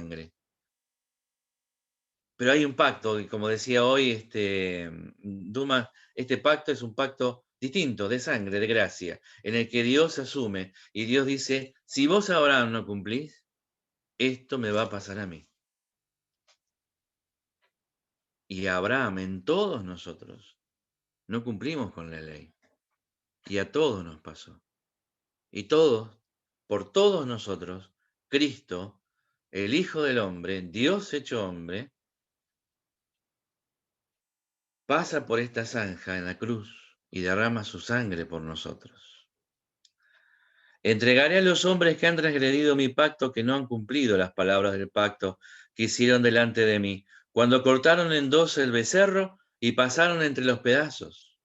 sangre. Pero hay un pacto, y como decía hoy Dumas, este pacto es un pacto distinto, de sangre, de gracia, en el que Dios asume y Dios dice, si vos Abraham no cumplís, esto me va a pasar a mí. Y Abraham, en todos nosotros, no cumplimos con la ley. Y a todos nos pasó. Y todos, por todos nosotros, Cristo, el Hijo del Hombre, Dios hecho hombre, pasa por esta zanja en la cruz y derrama su sangre por nosotros. Entregaré a los hombres que han transgredido mi pacto, que no han cumplido las palabras del pacto que hicieron delante de mí, cuando cortaron en dos el becerro y pasaron entre los pedazos.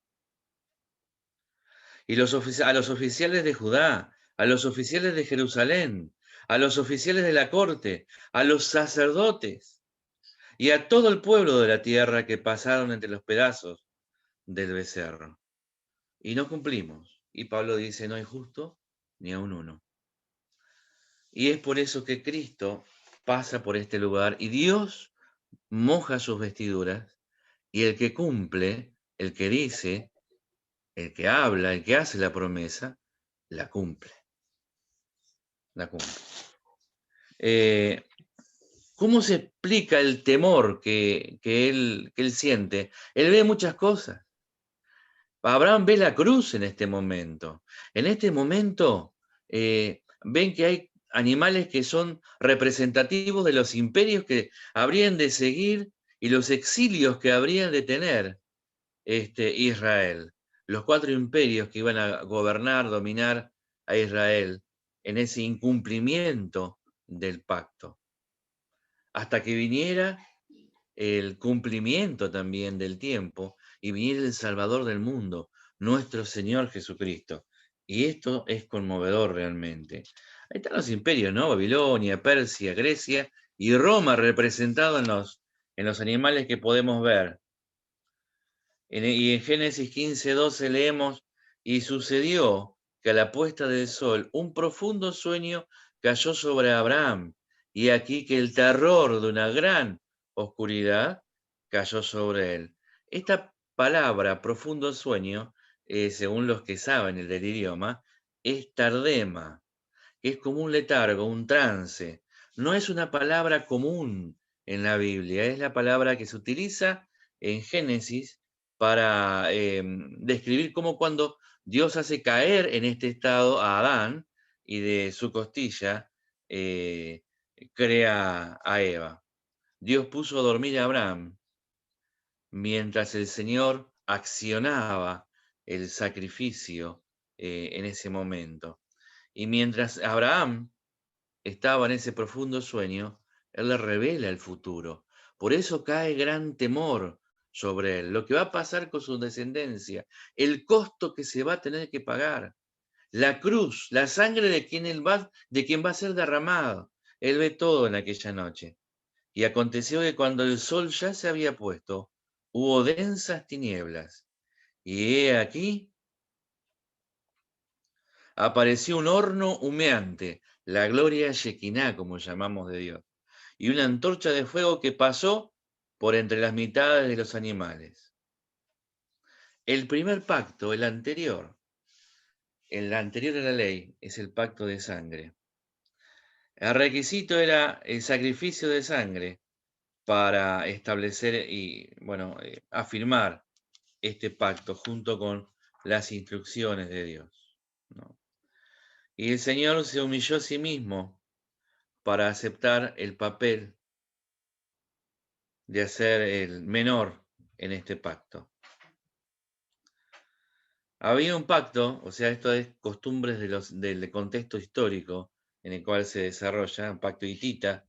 Y a los oficiales de Judá, a los oficiales de Jerusalén, a los oficiales de la corte, a los sacerdotes y a todo el pueblo de la tierra que pasaron entre los pedazos del becerro. Y no cumplimos. Y Pablo dice, no hay justo ni aun uno. Y es por eso que Cristo pasa por este lugar y Dios moja sus vestiduras y el que cumple, el que dice, el que habla, el que hace la promesa, la cumple. La cumple. ¿Cómo se explica el temor que él siente? Él ve muchas cosas. Abraham ve la cruz en este momento. En este momento ven que hay animales que son representativos de los imperios que habrían de seguir y los exilios que habrían de tener Israel. Los 4 imperios que iban a gobernar, dominar a Israel en ese incumplimiento del pacto. Hasta que viniera el cumplimiento también del tiempo y viniera el Salvador del mundo, nuestro Señor Jesucristo. Y esto es conmovedor realmente. Ahí están los imperios, ¿no? Babilonia, Persia, Grecia y Roma representados en los animales que podemos ver. Y en Génesis 15:12 leemos, y sucedió que a la puesta del sol un profundo sueño cayó sobre Abraham, y aquí que el terror de una gran oscuridad cayó sobre él. Esta palabra, profundo sueño, según los que saben el del idioma, es tardema, que es como un letargo, un trance. No es una palabra común en la Biblia, es la palabra que se utiliza en Génesis para describir cómo cuando Dios hace caer en este estado a Adán y de su costilla eh, crea a Eva. Dios puso a dormir a Abraham mientras el Señor accionaba el sacrificio en ese momento. Y mientras Abraham estaba en ese profundo sueño, él le revela el futuro. Por eso cae gran temor sobre él, lo que va a pasar con su descendencia, el costo que se va a tener que pagar, la cruz, la sangre de de quien va a ser derramado. Él ve todo en aquella noche. Y aconteció que cuando el sol ya se había puesto, hubo densas tinieblas. Y he aquí apareció un horno humeante, la gloria Shekinah, como llamamos de Dios, y una antorcha de fuego que pasó por entre las mitades de los animales. El primer pacto, el anterior a la ley, es el pacto de sangre. El requisito era el sacrificio de sangre para establecer y, bueno, afirmar este pacto junto con las instrucciones de Dios, ¿no? Y el Señor se humilló a sí mismo para aceptar el papel de ser el menor en este pacto. Había un pacto, o sea, esto es costumbres del contexto histórico en el cual se desarrolla, un pacto hitita,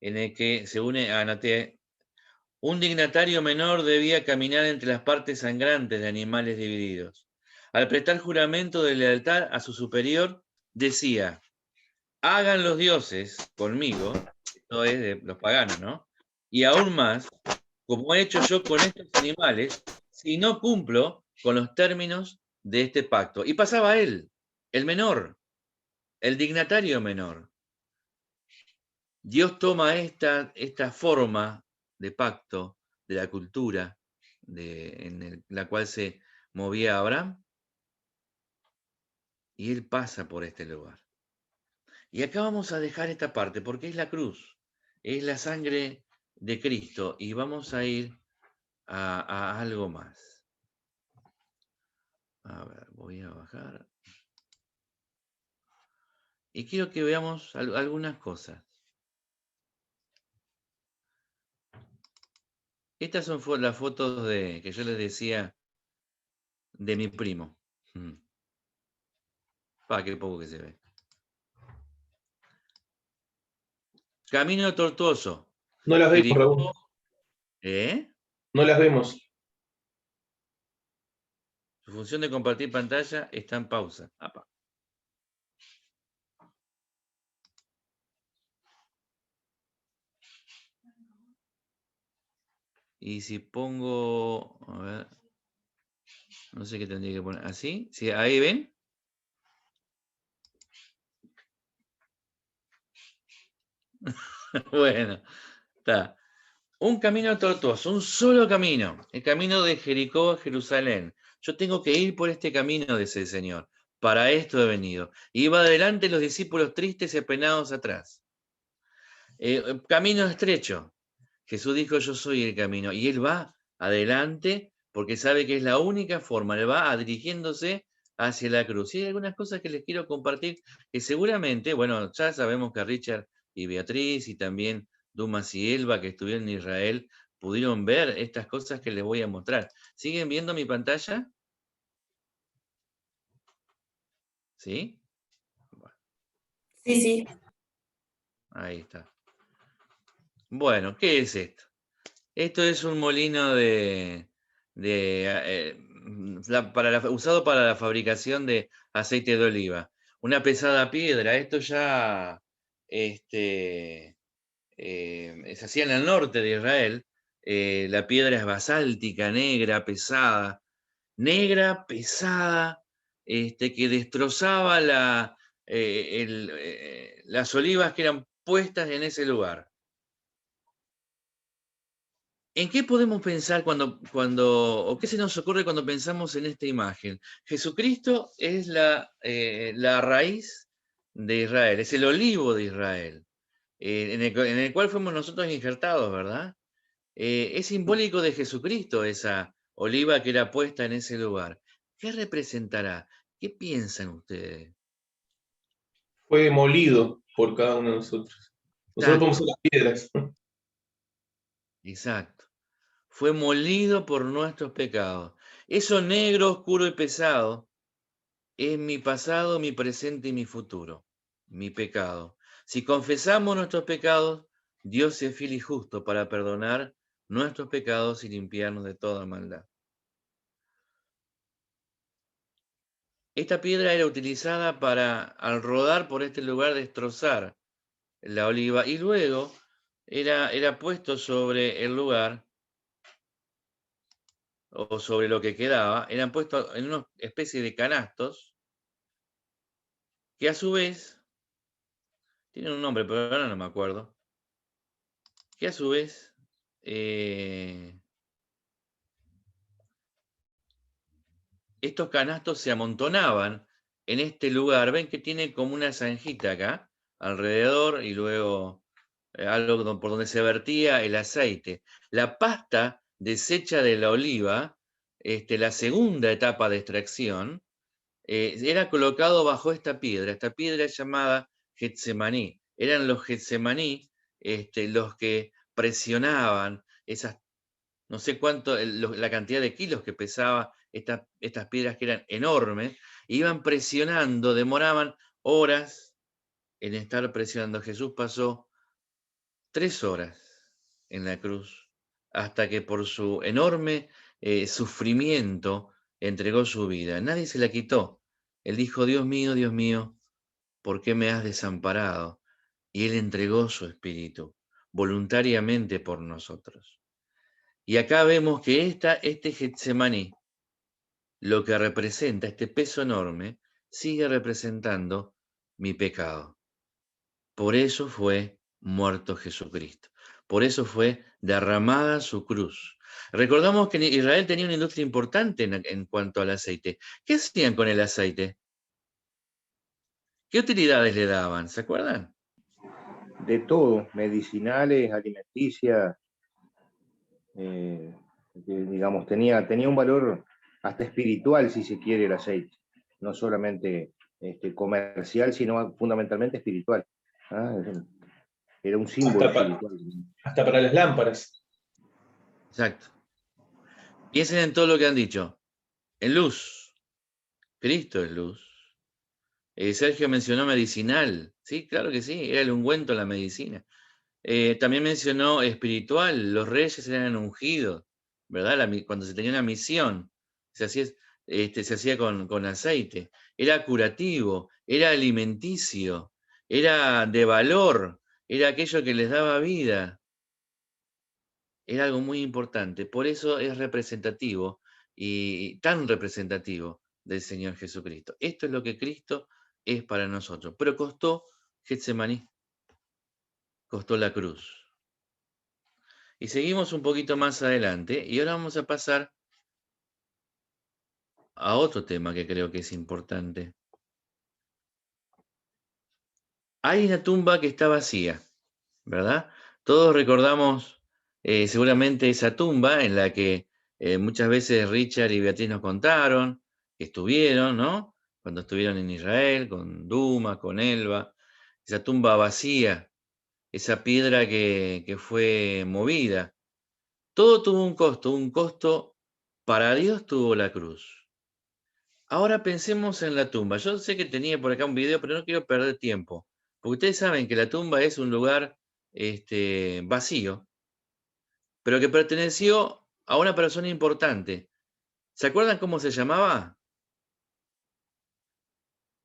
en el que se une a Anaté. Un dignatario menor debía caminar entre las partes sangrantes de animales divididos. Al prestar juramento de lealtad a su superior, decía, hagan los dioses conmigo, esto es de los paganos, ¿no? Y aún más, como he hecho yo con estos animales, si no cumplo con los términos de este pacto. Y pasaba él, el menor, el dignatario menor. Dios toma esta forma de pacto, de la cultura en la cual se movía Abraham, y él pasa por este lugar. Y acá vamos a dejar esta parte, porque es la cruz, es la sangre de Cristo, y vamos a ir a algo más. A ver, voy a bajar. Y quiero que veamos algunas cosas. Estas son las fotos que yo les decía de mi primo. Qué poco que se ve. Camino tortuoso. No las vemos, Jericó. Raúl. ¿Eh? No las vemos. Su función de compartir pantalla está en pausa. Apa. Y si pongo, a ver, no sé qué tendría que poner. ¿Así? ¿Sí? ¿Ahí ven? Bueno, está. Un camino tortuoso, un solo camino, el camino de Jericó a Jerusalén. Yo tengo que ir por este camino, dice el Señor. Para esto he venido. Iba adelante los discípulos tristes y apenados atrás. Camino estrecho. Jesús dijo, yo soy el camino. Y él va adelante porque sabe que es la única forma. Él va dirigiéndose hacia la cruz. Y hay algunas cosas que les quiero compartir que seguramente, bueno, ya sabemos que Richard y Beatriz y también Dumas y Elba que estuvieron en Israel pudieron ver estas cosas que les voy a mostrar. ¿Siguen viendo mi pantalla? ¿Sí? Bueno, Sí, sí. ahí está. Bueno, ¿qué es esto? Esto es un molino usado para la fabricación de aceite de oliva. Una pesada piedra. Esto ya se hacía en el norte de Israel. La piedra es basáltica, negra, pesada, que destrozaba las olivas que eran puestas en ese lugar. ¿En qué podemos pensar o qué se nos ocurre cuando pensamos en esta imagen? Jesucristo es la raíz de Israel, es el olivo de Israel, en el cual fuimos nosotros injertados, ¿verdad? Es simbólico de Jesucristo esa oliva que era puesta en ese lugar. ¿Qué representará? ¿Qué piensan ustedes? Fue molido por cada uno de nosotros. Nosotros podemos ser Exacto, las piedras. exacto. Fue molido por nuestros pecados. Eso negro, oscuro y pesado es mi pasado, mi presente y mi futuro, mi pecado. Si confesamos nuestros pecados, Dios es fiel y justo para perdonar nuestros pecados y limpiarnos de toda maldad. Esta piedra era utilizada para, al rodar por este lugar, destrozar la oliva y luego era puesto sobre el lugar o sobre lo que quedaba, eran puestos en una especie de canastos que a su vez tienen un nombre, pero ahora no me acuerdo, que a su vez estos canastos se amontonaban en este lugar. Ven que tiene como una zanjita acá alrededor y luego algo por donde se vertía el aceite. La pasta deshecha de la oliva, la segunda etapa de extracción, era colocado bajo esta piedra. Esta piedra es llamada Getsemaní. Eran los Getsemaní los que presionaban esas, no sé cuánto, la cantidad de kilos que pesaba estas piedras que eran enormes, iban presionando, demoraban horas en estar presionando. Jesús pasó 3 horas en la cruz hasta que por su enorme sufrimiento entregó su vida. Nadie se la quitó. Él dijo, Dios mío, ¿por qué me has desamparado? Y él entregó su espíritu voluntariamente por nosotros. Y acá vemos que este Getsemaní, lo que representa, este peso enorme, sigue representando mi pecado. Por eso fue muerto Jesucristo. Por eso fue derramada su cruz. Recordamos que Israel tenía una industria importante en cuanto al aceite. ¿Qué hacían con el aceite? ¿Qué utilidades le daban? ¿Se acuerdan? De todo, medicinales, alimenticias, digamos, tenía un valor hasta espiritual, si se quiere, el aceite. No solamente comercial, sino fundamentalmente espiritual. ¿Ah? Era un símbolo espiritual. Hasta para las lámparas. Exacto. Piensen en todo lo que han dicho. En luz. Cristo es luz. Sergio mencionó medicinal. Sí, claro que sí, era el ungüento en la medicina. También mencionó espiritual. Los reyes eran ungidos, ¿verdad? Cuando se tenía una misión, se hacía con aceite. Era curativo, era alimenticio, era de valor, era aquello que les daba vida. Era algo muy importante. Por eso es representativo y tan representativo del Señor Jesucristo. Esto es lo que Cristo es para nosotros. Pero costó Getsemaní, costó la cruz. Y seguimos un poquito más adelante y ahora vamos a pasar a otro tema que creo que es importante. Hay una tumba que está vacía, ¿verdad? Todos recordamos seguramente esa tumba en la que muchas veces Richard y Beatriz nos contaron que estuvieron, ¿no? Cuando estuvieron en Israel, con Duma, con Elba. Esa tumba vacía, esa piedra que fue movida. Todo tuvo un costo para Dios tuvo la cruz. Ahora pensemos en la tumba. Yo sé que tenía por acá un video, pero no quiero perder tiempo. Porque ustedes saben que la tumba es un lugar vacío, pero que perteneció a una persona importante. ¿Se acuerdan cómo se llamaba?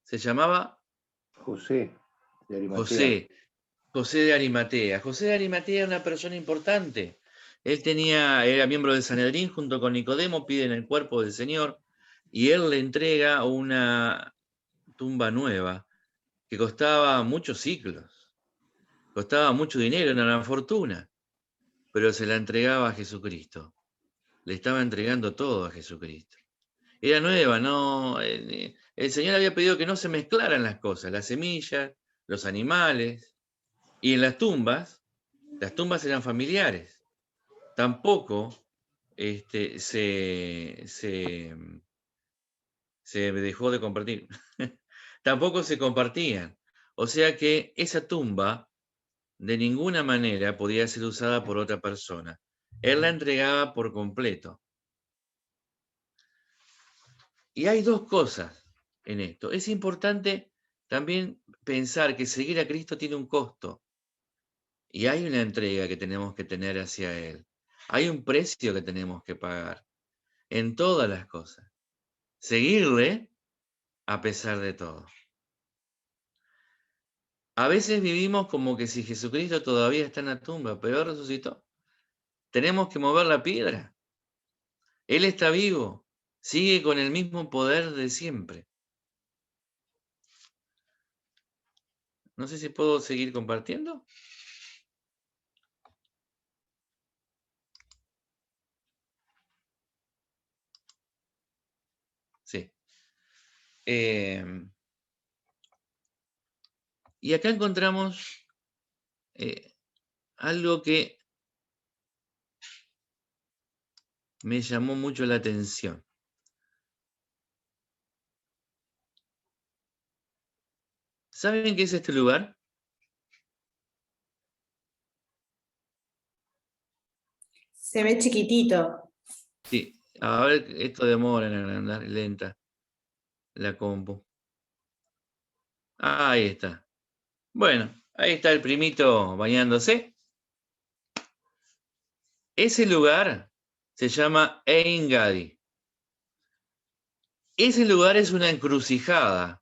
Se llamaba José de Arimatea. José de Arimatea. José de Arimatea era una persona importante. Era miembro del Sanedrín junto con Nicodemo, piden el cuerpo del Señor y él le entrega una tumba nueva que costaba muchos siglos, costaba mucho dinero, era una fortuna, pero se la entregaba a Jesucristo. Le estaba entregando todo a Jesucristo. Era nueva, no. El Señor había pedido que no se mezclaran las cosas, las semillas, los animales, y en las tumbas eran familiares. Tampoco se dejó de compartir. Tampoco se compartían. O sea que esa tumba de ninguna manera podía ser usada por otra persona. Él la entregaba por completo. Y hay dos cosas en esto. Es importante también pensar que seguir a Cristo tiene un costo. Y hay una entrega que tenemos que tener hacia Él. Hay un precio que tenemos que pagar en todas las cosas. Seguirle a pesar de todo. A veces vivimos como que si Jesucristo todavía está en la tumba, pero Él resucitó. Tenemos que mover la piedra. Él está vivo. Sigue con el mismo poder de siempre. No sé si puedo seguir compartiendo. Sí. Y acá encontramos algo que me llamó mucho la atención. ¿Saben qué es este lugar? Se ve chiquitito. Sí. A ver, esto demora en agrandar, lenta la compu. Ahí está. Bueno, ahí está el primito bañándose. Ese lugar se llama Ein Gadi. Ese lugar es una encrucijada.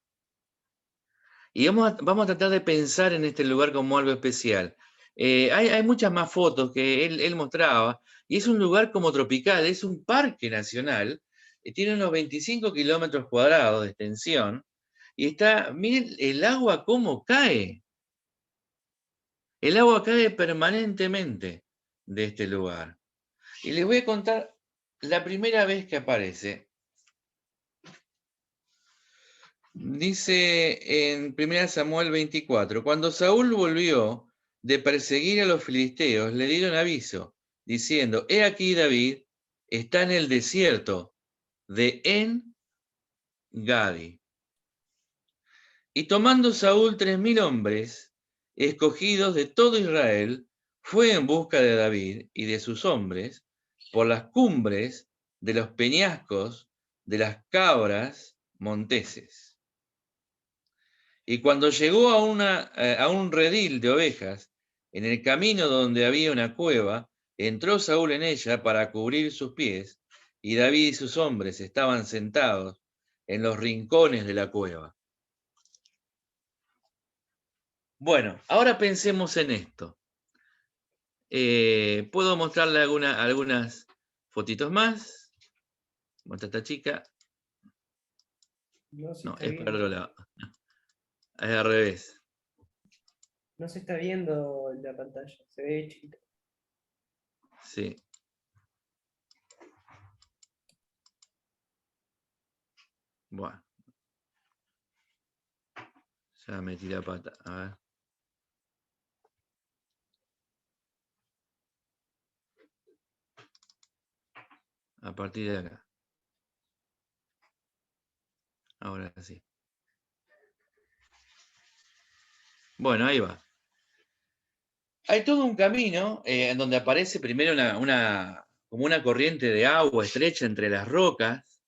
Y vamos a tratar de pensar en este lugar como algo especial. Hay muchas más fotos que él mostraba, y es un lugar como tropical, es un parque nacional, tiene unos 25 kilómetros cuadrados de extensión, y miren el agua cómo cae. El agua cae permanentemente de este lugar. Y les voy a contar la primera vez que aparece. Dice en 1 Samuel 24, cuando Saúl volvió de perseguir a los filisteos, le dieron aviso, diciendo, he aquí David está en el desierto de En-Gadi. Y tomando Saúl 3000 hombres, escogidos de todo Israel, fue en busca de David y de sus hombres por las cumbres de los peñascos de las cabras monteses. Y cuando llegó a un redil de ovejas, en el camino donde había una cueva, entró Saúl en ella para cubrir sus pies, y David y sus hombres estaban sentados en los rincones de la cueva. Bueno, ahora pensemos en esto. ¿Puedo mostrarle algunas fotitos más? Muestra esta chica. No se No, está es para el viendo. otro lado. Es al revés. No se está viendo la pantalla. Se ve chiquito. Sí. Bueno. Ya metí la pata. A ver. A partir de acá. Ahora sí. Bueno, ahí va. Hay todo un camino en donde aparece primero como una corriente de agua estrecha entre las rocas,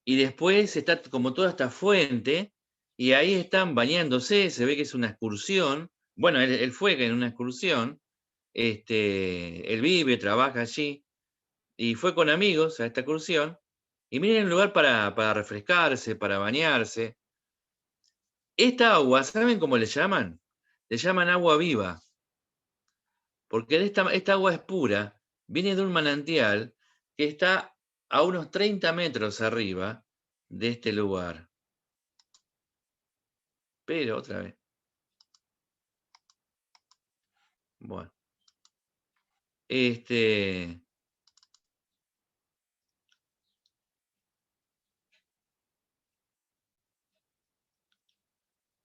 y después está como toda esta fuente, y ahí están bañándose, se ve que es una excursión. Bueno, él fue en una excursión, él vive, trabaja allí, y fue con amigos a esta excursión, y miren el lugar para refrescarse, para bañarse. Esta agua, ¿saben cómo le llaman? Le llaman agua viva, porque esta agua es pura, viene de un manantial que está a unos 30 metros arriba de este lugar. Pero otra vez. Bueno.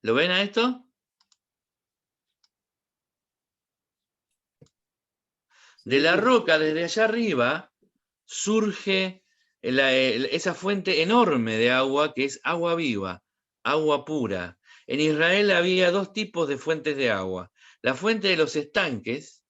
¿Lo ven a esto? De la roca, desde allá arriba, surge esa fuente enorme de agua que es agua viva, agua pura. En Israel había dos tipos de fuentes de agua. La fuente de los estanques,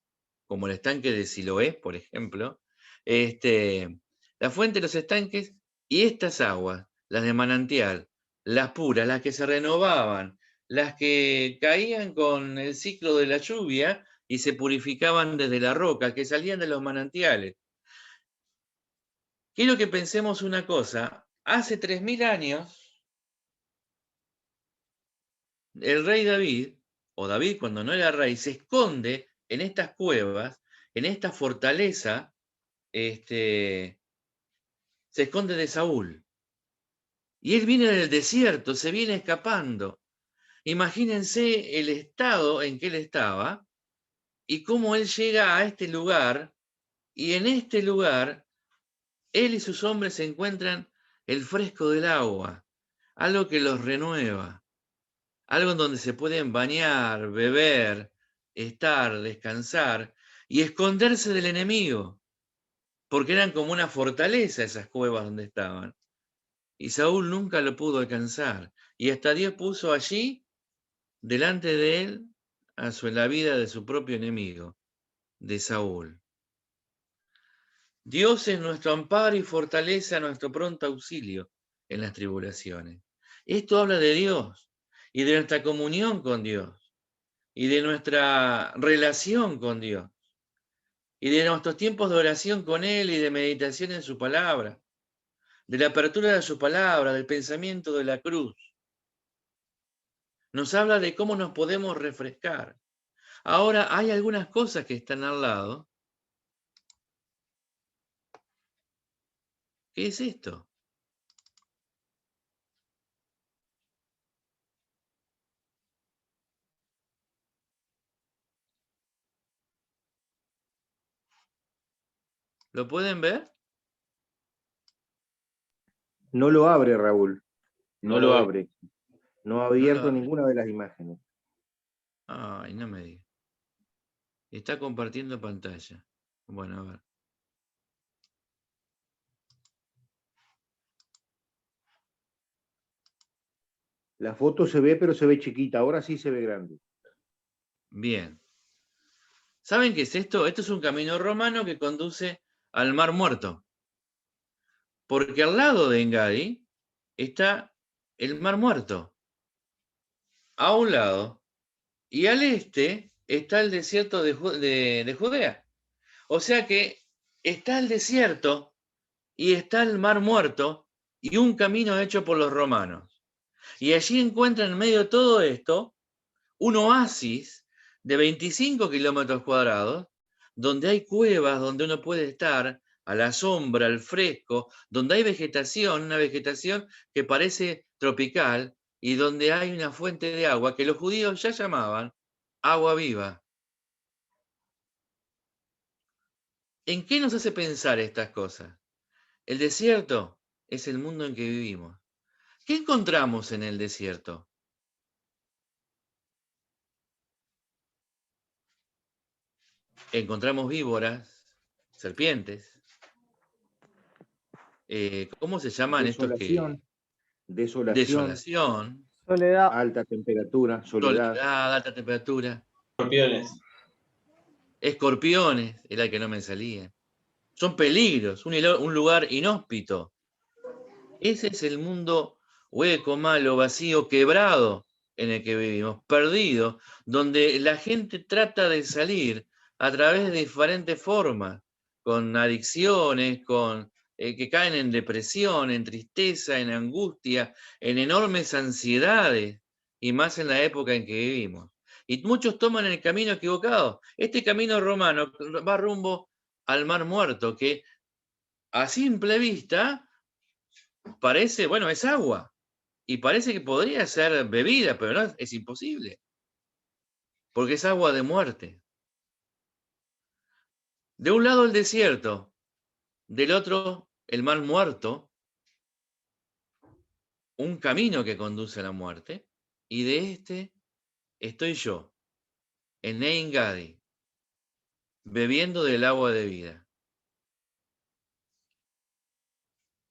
como el estanque de Siloé, por ejemplo, la fuente de los estanques y estas aguas, las de manantial, las puras, las que se renovaban, las que caían con el ciclo de la lluvia y se purificaban desde la roca, que salían de los manantiales. Quiero que pensemos una cosa. Hace 3000 años, el rey David, o David cuando no era rey, se esconde en estas cuevas, en esta fortaleza, se esconde de Saúl. Y él viene del desierto, se viene escapando. Imagínense el estado en que él estaba y cómo él llega a este lugar, y en este lugar él y sus hombres encuentran el fresco del agua, algo que los renueva, algo en donde se pueden bañar, beber, estar, descansar y esconderse del enemigo, porque eran como una fortaleza esas cuevas donde estaban. Y Saúl nunca lo pudo alcanzar, y hasta Dios puso allí, delante de él, la vida de su propio enemigo, de Saúl. Dios es nuestro amparo y fortaleza, nuestro pronto auxilio en las tribulaciones. Esto habla de Dios y de nuestra comunión con Dios y de nuestra relación con Dios y de nuestros tiempos de oración con Él y de meditación en su palabra, de la apertura de su palabra, del pensamiento de la cruz. Nos habla de cómo nos podemos refrescar. Ahora hay algunas cosas que están al lado. ¿Qué es esto? ¿Lo pueden ver? No lo abre, Raúl. No No lo lo ve. abre. No ha No lo abierto abre. ninguna de las imágenes. Ay, no me diga. Está compartiendo pantalla. Bueno, a ver. La foto se ve, pero se ve chiquita. Ahora sí se ve grande. Bien. ¿Saben qué es esto? Esto es un camino romano que conduce al Mar Muerto. Porque al lado de Engadi está el Mar Muerto. A un lado. Y al este está el desierto de Judea. O sea que está el desierto y está el Mar Muerto y un camino hecho por los romanos. Y allí encuentran en medio de todo esto un oasis de 25 kilómetros cuadrados, donde hay cuevas, donde uno puede estar a la sombra, al fresco, donde hay vegetación, una vegetación que parece tropical, y donde hay una fuente de agua que los judíos ya llamaban agua viva. ¿En qué nos hace pensar estas cosas? El desierto es el mundo en que vivimos. ¿Qué encontramos en el desierto? Encontramos víboras, serpientes. ¿Cómo se llaman estos que? Desolación, Desolación, Soledad. alta temperatura, soledad. soledad, alta temperatura, Escorpiones. escorpiones, era el que no me salía. Son peligros, un lugar inhóspito. Ese es el mundo hueco, malo, vacío, quebrado en el que vivimos, perdido, donde la gente trata de salir a través de diferentes formas, con adicciones, que caen en depresión, en tristeza, en angustia, en enormes ansiedades, y más en la época en que vivimos. Y muchos toman el camino equivocado. Este camino romano va rumbo al Mar Muerto, que a simple vista parece, bueno, es agua. Y parece que podría ser bebida, pero no, es imposible. Porque es agua de muerte. De un lado el desierto, del otro el Mar Muerto, un camino que conduce a la muerte, y de este estoy yo, en Ein Gadi, bebiendo del agua de vida.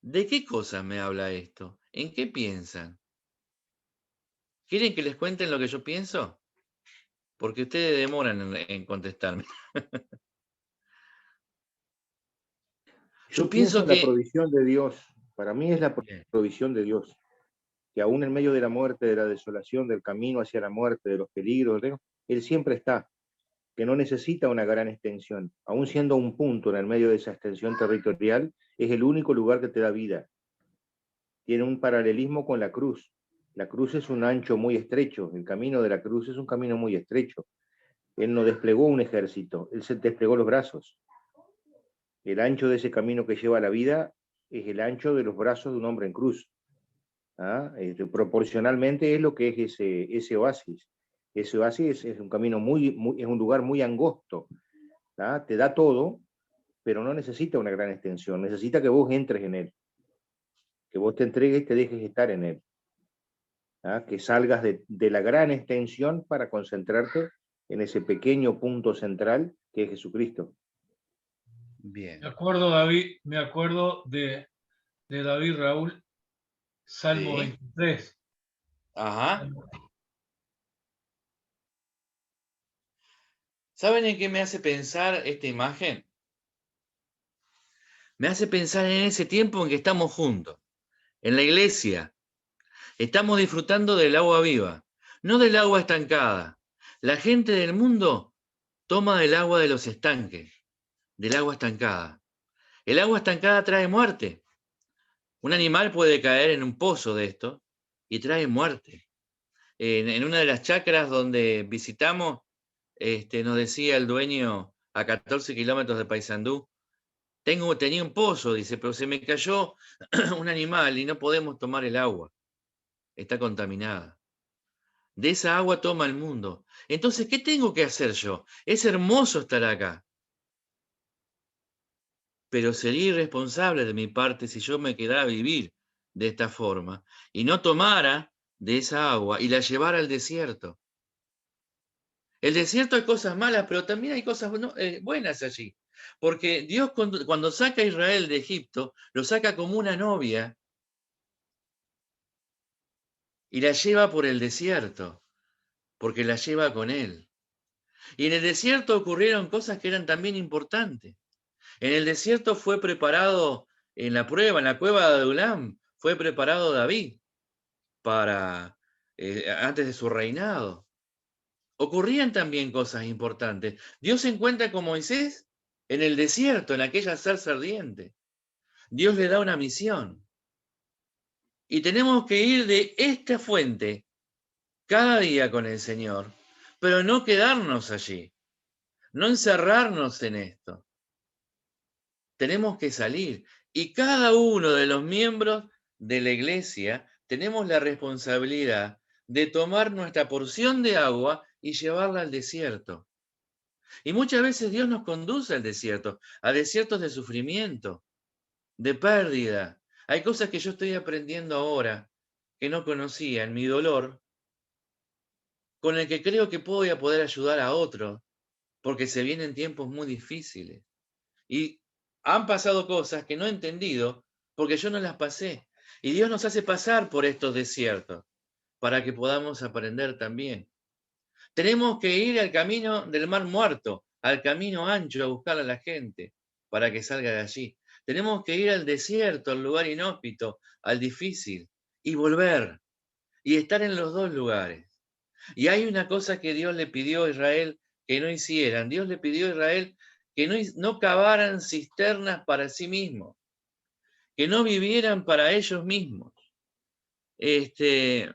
¿De qué cosas me habla esto? ¿En qué piensan? ¿Quieren que les cuenten lo que yo pienso? Porque ustedes demoran en contestarme. Yo Yo pienso pienso en la que... provisión de Dios. Para mí es la Bien, provisión de Dios. Que aún en medio de la muerte, de la desolación, del camino hacia la muerte, de los peligros, Él siempre está. Que no necesita una gran extensión. Aún siendo un punto en el medio de esa extensión territorial, es el único lugar que te da vida. Tiene un paralelismo con la cruz. La cruz es un ancho muy estrecho. El camino de la cruz es un camino muy estrecho. Él no desplegó un ejército, él se desplegó los brazos. El ancho de ese camino que lleva a la vida es el ancho de los brazos de un hombre en cruz. ¿Ah? Proporcionalmente es lo que es ese oasis. Ese oasis es un camino es un lugar muy angosto. ¿Ah? Te da todo, pero no necesita una gran extensión. Necesita que vos entres en él, que vos te entregues y te dejes estar en él. ¿Ah? Que salgas de la gran extensión para concentrarte en ese pequeño punto central que es Jesucristo. bien. Me acuerdo de David Raúl, Salmo Sí. 23. Ajá. ¿Saben en qué me hace pensar esta imagen? Me hace pensar en ese tiempo en que estamos juntos, en la iglesia. Estamos disfrutando del agua viva, no del agua estancada. La gente del mundo toma del agua de los estanques, del agua estancada. El agua estancada trae muerte. Un animal puede caer en un pozo de esto y trae muerte. En una de las chacras donde visitamos, nos decía el dueño a 14 kilómetros de Paysandú, tenía un pozo, dice, pero se me cayó un animal y no podemos tomar el agua. Está contaminada. De esa agua toma el mundo. Entonces, ¿qué tengo que hacer yo? Es hermoso estar acá. pero sería irresponsable de mi parte si yo me quedara a vivir de esta forma y no tomara de esa agua y la llevara al desierto. El desierto hay cosas malas, pero también hay cosas buenas allí. Porque Dios cuando saca a Israel de Egipto, lo saca como una novia y la lleva por el desierto, porque la lleva con él. Y en el desierto ocurrieron cosas que eran también importantes. En el desierto fue preparado, en la prueba, en la cueva de Adulam, fue preparado David para antes de su reinado. Ocurrían también cosas importantes. Dios se encuentra con Moisés en el desierto, en aquella zarza ardiente. Dios le da una misión. Y tenemos que ir de esta fuente cada día con el Señor, pero no quedarnos allí, no encerrarnos en esto. Tenemos que salir. Y cada uno de los miembros de la iglesia tenemos la responsabilidad de tomar nuestra porción de agua y llevarla al desierto. Y muchas veces Dios nos conduce al desierto, a desiertos de sufrimiento, de pérdida. Hay cosas que yo estoy aprendiendo ahora que no conocía en mi dolor, con el que creo que voy a poder ayudar a otros, porque se vienen tiempos muy difíciles. Y han pasado cosas que no he entendido porque yo no las pasé. Y Dios nos hace pasar por estos desiertos para que podamos aprender también. Tenemos que ir al camino del mar muerto, al camino ancho a buscar a la gente para que salga de allí. Tenemos que ir al desierto, al lugar inhóspito, al difícil y volver y estar en los dos lugares. Y hay una cosa que Dios le pidió a Israel que no hicieran. Dios le pidió a Israel que no cavaran cisternas para sí mismos, que no vivieran para ellos mismos. Dios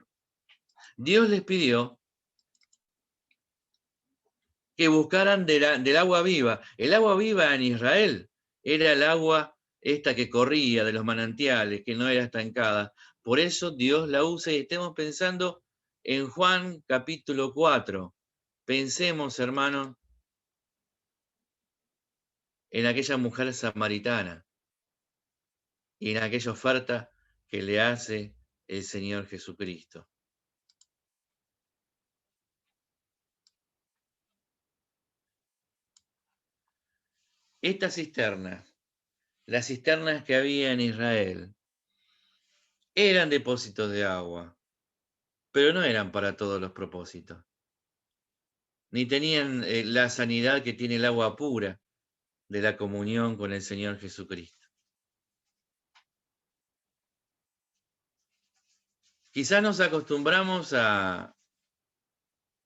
les pidió que buscaran del agua viva. El agua viva en Israel era el agua esta que corría de los manantiales, que no era estancada. Por eso Dios la usa y estemos pensando en Juan capítulo 4. Pensemos, hermanos, en aquella mujer samaritana y en aquella oferta que le hace el Señor Jesucristo. Estas cisternas, las cisternas que había en Israel, eran depósitos de agua, pero no eran para todos los propósitos. Ni tenían la sanidad que tiene el agua pura de la comunión con el Señor Jesucristo. Quizás nos acostumbramos a...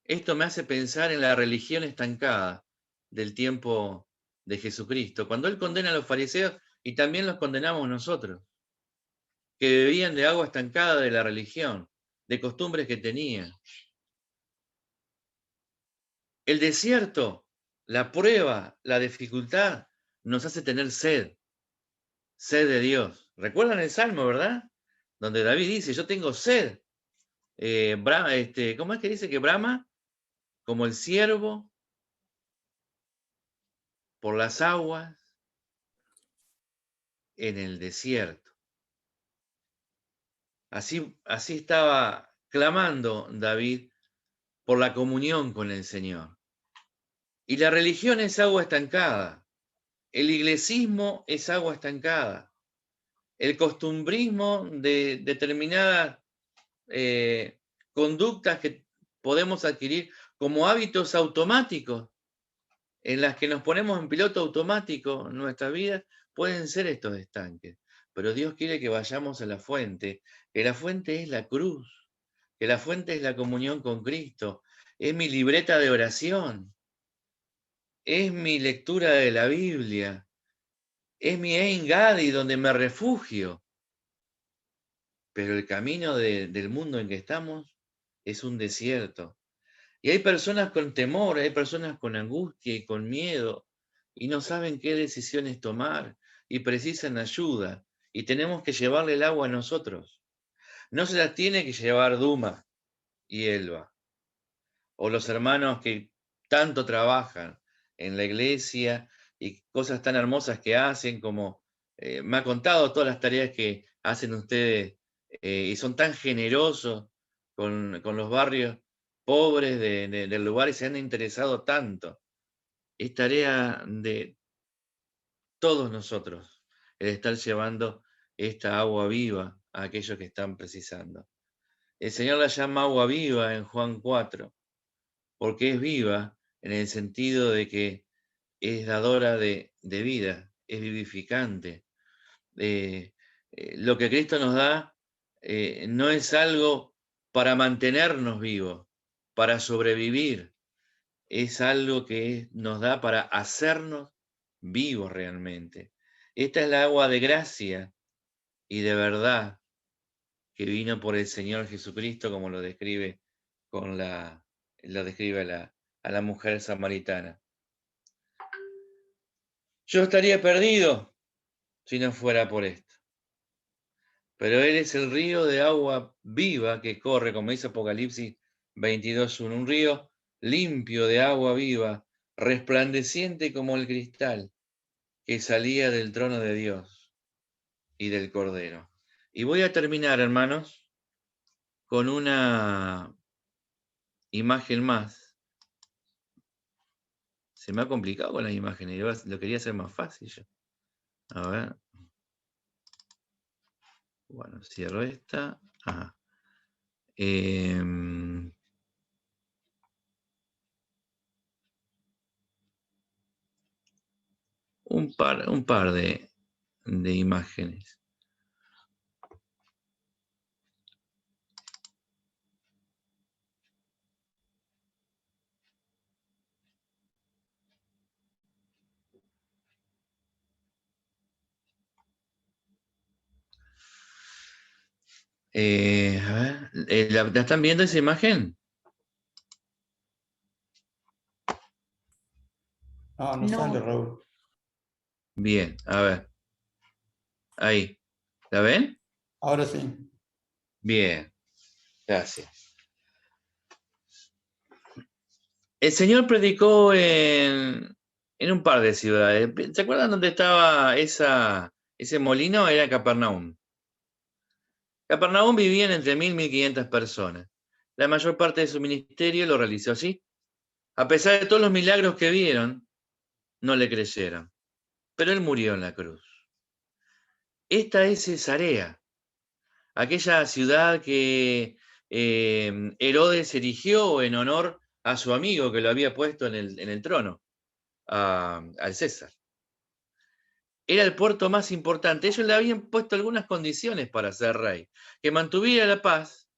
Esto me hace pensar en la religión estancada del tiempo de Jesucristo, cuando Él condena a los fariseos y también los condenamos nosotros, que bebían de agua estancada de la religión, de costumbres que tenían. El desierto, la prueba, la dificultad, nos hace tener sed de Dios. ¿Recuerdan el Salmo, verdad? Donde David dice, yo tengo sed. ¿Cómo es que dice que brama? Como el ciervo por las aguas en el desierto. Así estaba clamando David por la comunión con el Señor. Y la religión es agua estancada. El iglesismo es agua estancada. El costumbrismo de determinadas conductas que podemos adquirir como hábitos automáticos en las que nos ponemos en piloto automático en nuestras vidas, pueden ser estos estanques. Pero Dios quiere que vayamos a la fuente, que la fuente es la cruz, que la fuente es la comunión con Cristo, es mi libreta de oración, es mi lectura de la Biblia, es mi Ein Gadi donde me refugio. Pero el camino del mundo en que estamos es un desierto. Y hay personas con temor, hay personas con angustia y con miedo, y no saben qué decisiones tomar, y precisan ayuda, y tenemos que llevarle el agua a nosotros. No se las tiene que llevar Duma y Elba, o los hermanos que tanto trabajan en la iglesia y cosas tan hermosas que hacen, como me ha contado todas las tareas que hacen ustedes, y son tan generosos con los barrios pobres del lugar y se han interesado tanto. Es tarea de todos nosotros el estar llevando esta agua viva a aquellos que están precisando. El Señor la llama agua viva en Juan 4, porque es viva en el sentido de que es dadora de vida, es vivificante. Lo que Cristo nos da no es algo para mantenernos vivos, para sobrevivir, es algo que nos da para hacernos vivos realmente. Esta es la agua de gracia y de verdad que vino por el Señor Jesucristo, como lo describe a la mujer samaritana. Yo estaría perdido si no fuera por esto. Pero Él es el río de agua viva que corre, como dice Apocalipsis 22:1, un río limpio de agua viva, resplandeciente como el cristal, que salía del trono de Dios y del Cordero. Y voy a terminar, hermanos, con una imagen más. Se me ha complicado con las imágenes, yo lo quería hacer más fácil yo. A ver. Bueno, cierro esta. Ajá. Un par de imágenes. A ver, ¿la están viendo esa imagen? No, no No. sale, Raúl. Bien, a ver. Ahí. ¿La ven? Ahora sí. Bien, gracias. El Señor predicó en un par de ciudades. ¿Se acuerdan dónde estaba ese molino? Era Capernaum. Capernaum vivían entre 1.000 y 1.500 personas. La mayor parte de su ministerio lo realizó allí. A pesar de todos los milagros que vieron, no le creyeron. Pero él murió en la cruz. Esta es Cesarea, aquella ciudad que Herodes erigió en honor a su amigo que lo había puesto en el trono, al César. Era el puerto más importante. Ellos le habían puesto algunas condiciones para ser rey: que mantuviera la paz,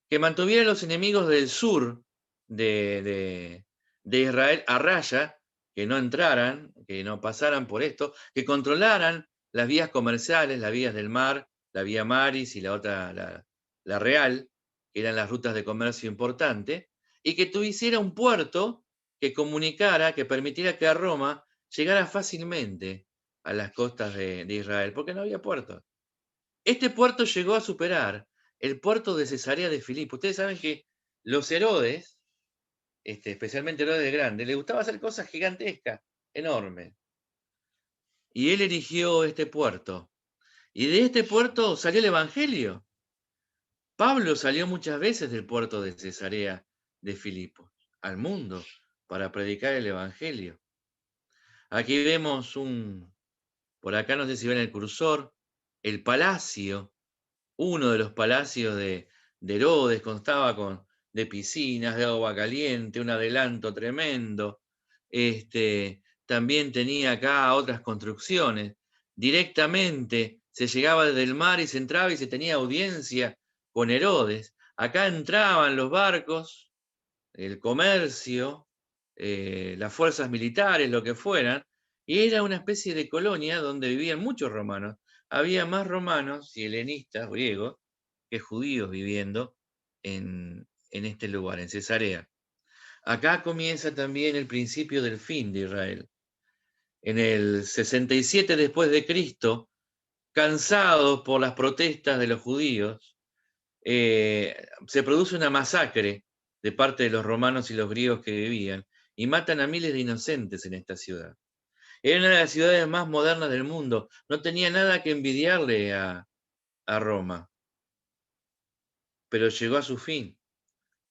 que mantuviera a los enemigos del sur de Israel a raya, que no entraran, que no pasaran por esto, que controlaran las vías comerciales, las vías del mar, la vía Maris y la otra, la real, que eran las rutas de comercio importante, y que tuviera un puerto que comunicara, que permitiera que a Roma llegara fácilmente a las costas de Israel, porque no había puerto. Este puerto llegó a superar el puerto de Cesarea de Filipo. Ustedes saben que los Herodes, especialmente Herodes el Grande, le gustaba hacer cosas gigantescas, enormes. Y él erigió este puerto. Y de este puerto salió el Evangelio. Pablo salió muchas veces del puerto de Cesarea de Filipo al mundo para predicar el Evangelio. Aquí vemos por acá no sé si ven el cursor, el palacio. Uno de los palacios de Herodes constaba de piscinas, de agua caliente, un adelanto tremendo. También tenía acá otras construcciones. Directamente se llegaba desde el mar y se entraba y se tenía audiencia con Herodes. Acá entraban los barcos, el comercio, las fuerzas militares, lo que fueran, y era una especie de colonia donde vivían muchos romanos. Había más romanos y helenistas, griegos, que judíos viviendo en este lugar, en Cesarea. Acá comienza también el principio del fin de Israel. En el 67 después de Cristo, cansados por las protestas de los judíos, se produce una masacre de parte de los romanos y los griegos que vivían y matan a miles de inocentes en esta ciudad. Era una de las ciudades más modernas del mundo. No tenía nada que envidiarle a Roma. Pero llegó a su fin.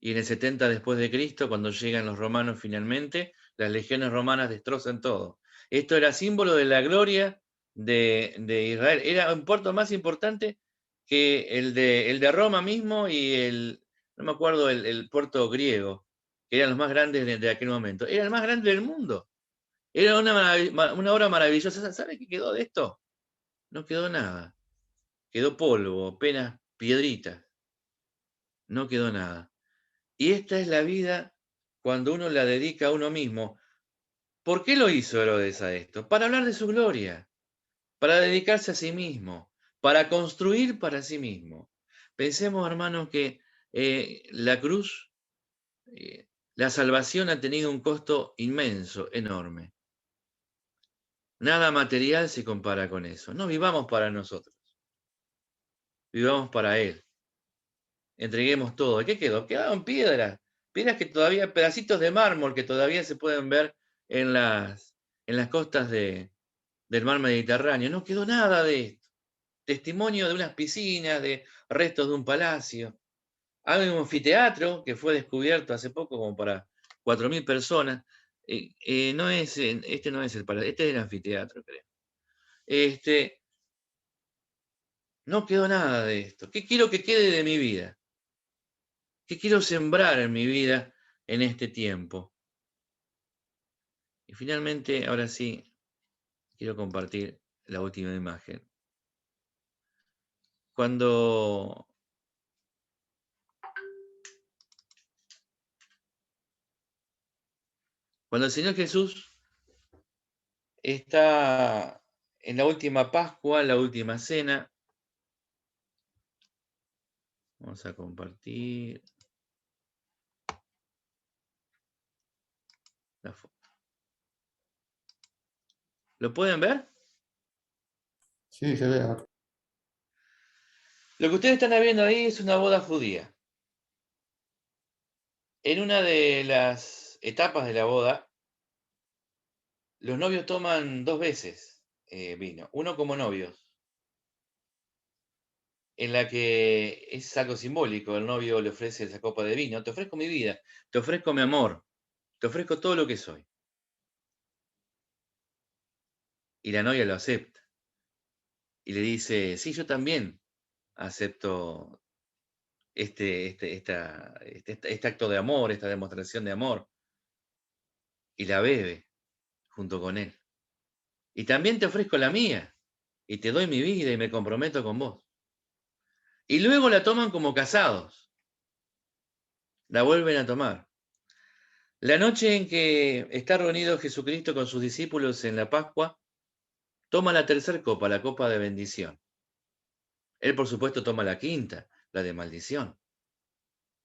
Y en el 70 después de Cristo, cuando llegan los romanos finalmente, las legiones romanas destrozan todo. Esto era símbolo de la gloria de Israel. Era un puerto más importante que el de Roma mismo y no me acuerdo, el puerto griego, que eran los más grandes de aquel momento. Era el más grande del mundo. Era una obra maravillosa. ¿Sabe qué quedó de esto? No quedó nada. Quedó polvo, apenas piedritas. No quedó nada. Y esta es la vida cuando uno la dedica a uno mismo. ¿Por qué lo hizo Herodes a esto? Para hablar de su gloria, para dedicarse a sí mismo, para construir para sí mismo. Pensemos, hermanos, que la cruz, la salvación ha tenido un costo inmenso, enorme. Nada material se compara con eso. No vivamos para nosotros, vivamos para Él. Entreguemos todo. ¿Qué quedó? Quedaron piedras. Piedras que todavía, pedacitos de mármol que todavía se pueden ver en las costas del mar Mediterráneo. No quedó nada de esto. Testimonio de unas piscinas, de restos de un palacio. Hay un anfiteatro que fue descubierto hace poco como para 4.000 personas. Este no es el palacio, este es el anfiteatro, creo. No quedó nada de esto. ¿Qué quiero que quede de mi vida? ¿Qué quiero sembrar en mi vida en este tiempo? Y finalmente, ahora sí, quiero compartir la última imagen. Cuando el Señor Jesús está en la última Pascua, la última cena, vamos a compartir la foto. ¿Lo pueden ver? Sí, se ve. Lo que ustedes están viendo ahí es una boda judía. En una de las etapas de la boda, los novios toman 2 veces vino, uno como novios, en la que es algo simbólico. El novio le ofrece esa copa de vino. Te ofrezco mi vida, te ofrezco mi amor, te ofrezco todo lo que soy. Y la novia lo acepta. Y le dice, sí, yo también acepto este acto de amor, esta demostración de amor. Y la bebe junto con él. Y también te ofrezco la mía. Y te doy mi vida y me comprometo con vos. Y luego la toman como casados. La vuelven a tomar. La noche en que está reunido Jesucristo con sus discípulos en la Pascua, toma la tercera copa, la copa de bendición. Él, por supuesto, toma la quinta, la de maldición.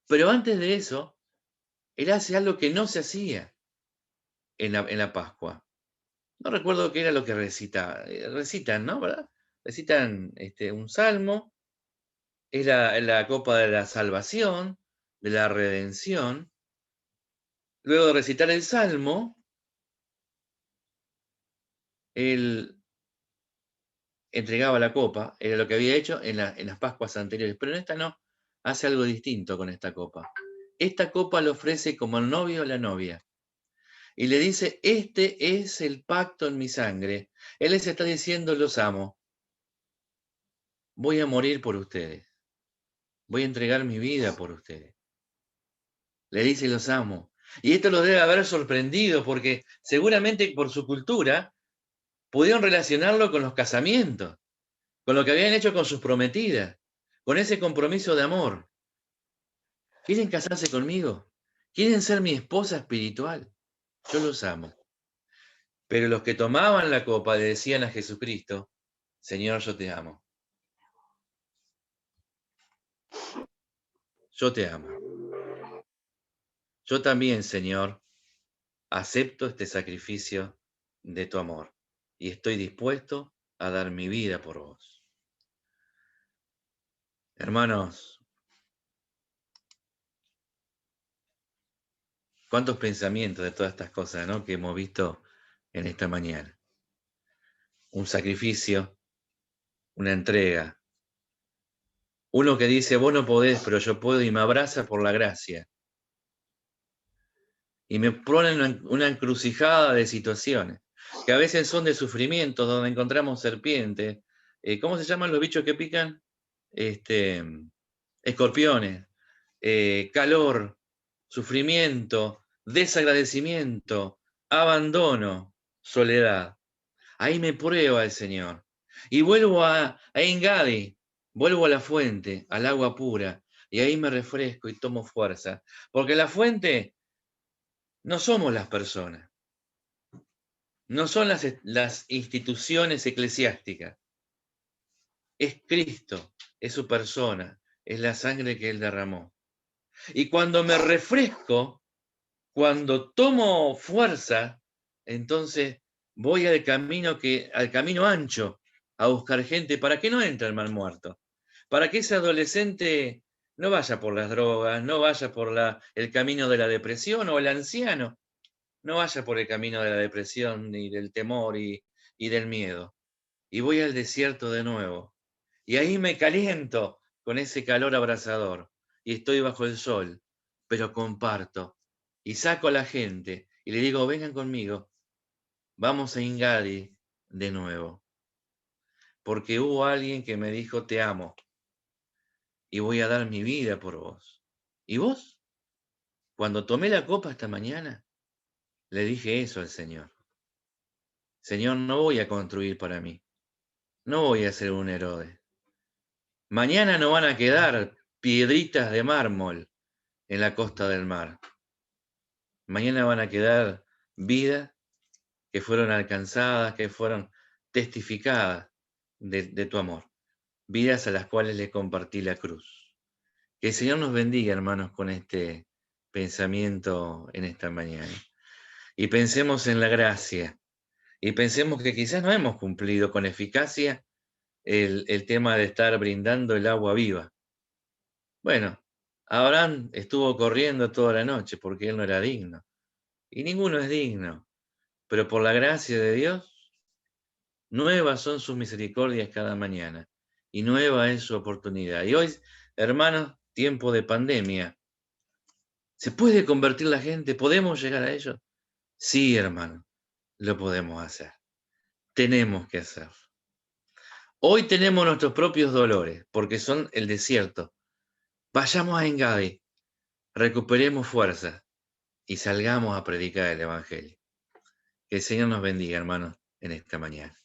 Pero antes de eso, él hace algo que no se hacía en la Pascua. No recuerdo qué era lo que recitan, ¿no? ¿Verdad? Recitan un salmo, es la copa de la salvación, de la redención. Luego de recitar el salmo, él entregaba la copa, era lo que había hecho en las Pascuas anteriores, pero en esta no, hace algo distinto con esta copa. Esta copa lo ofrece como el novio o la novia. Y le dice, este es el pacto en mi sangre. Él les está diciendo, los amo. Voy a morir por ustedes. Voy a entregar mi vida por ustedes. Le dice, los amo. Y esto los debe haber sorprendido porque seguramente por su cultura pudieron relacionarlo con los casamientos, con lo que habían hecho con sus prometidas, con ese compromiso de amor. ¿Quieren casarse conmigo? ¿Quieren ser mi esposa espiritual? Yo los amo. Pero los que tomaban la copa le decían a Jesucristo, Señor, yo te amo. Yo te amo. Yo también, Señor, acepto este sacrificio de tu amor y estoy dispuesto a dar mi vida por vos. Hermanos, cuántos pensamientos de todas estas cosas, ¿no?, que hemos visto en esta mañana. un sacrificio, una entrega. Uno que dice, vos no podés, pero yo puedo, y me abraza por la gracia. Y me pone en una encrucijada de situaciones, que a veces son de sufrimientos, donde encontramos serpientes. ¿Cómo se llaman los bichos que pican? Escorpiones, calor, sufrimiento, desagradecimiento, abandono, soledad. Ahí me prueba el Señor. Y vuelvo a Engadi, vuelvo a la fuente, al agua pura, y ahí me refresco y tomo fuerza. Porque la fuente no somos las personas, no son las instituciones eclesiásticas. Es Cristo, es su persona, es la sangre que Él derramó. Y cuando me refresco, cuando tomo fuerza, entonces voy al camino ancho a buscar gente para que no entre el mal muerto, para que ese adolescente no vaya por las drogas, no vaya por el camino de la depresión, o el anciano no vaya por el camino de la depresión y del temor y del miedo. Y voy al desierto de nuevo. Y ahí me caliento con ese calor abrasador. Y estoy bajo el sol, pero comparto. Y saco a la gente y le digo, vengan conmigo. Vamos a Engadi de nuevo. Porque hubo alguien que me dijo, te amo. Y voy a dar mi vida por vos. ¿Y vos? Cuando tomé la copa esta mañana, le dije eso al Señor. Señor, no voy a construir para mí. No voy a ser un Herodes. Mañana no van a quedar piedritas de mármol en la costa del mar. Mañana van a quedar vidas que fueron alcanzadas, que fueron testificadas de tu amor. Vidas a las cuales le compartí la cruz. Que el Señor nos bendiga, hermanos, con este pensamiento en esta mañana. Y pensemos en la gracia. Y pensemos que quizás no hemos cumplido con eficacia el tema de estar brindando el agua viva. Bueno, Abraham estuvo corriendo toda la noche porque él no era digno. Y ninguno es digno. Pero por la gracia de Dios, nuevas son sus misericordias cada mañana. Y nueva es su oportunidad. Y hoy, hermanos, tiempo de pandemia. ¿Se puede convertir la gente? ¿Podemos llegar a ello? Sí, hermano, lo podemos hacer. Tenemos que hacerlo. Hoy tenemos nuestros propios dolores, porque son el desierto. Vayamos a Engadi, recuperemos fuerza y salgamos a predicar el Evangelio. Que el Señor nos bendiga, hermanos, en esta mañana.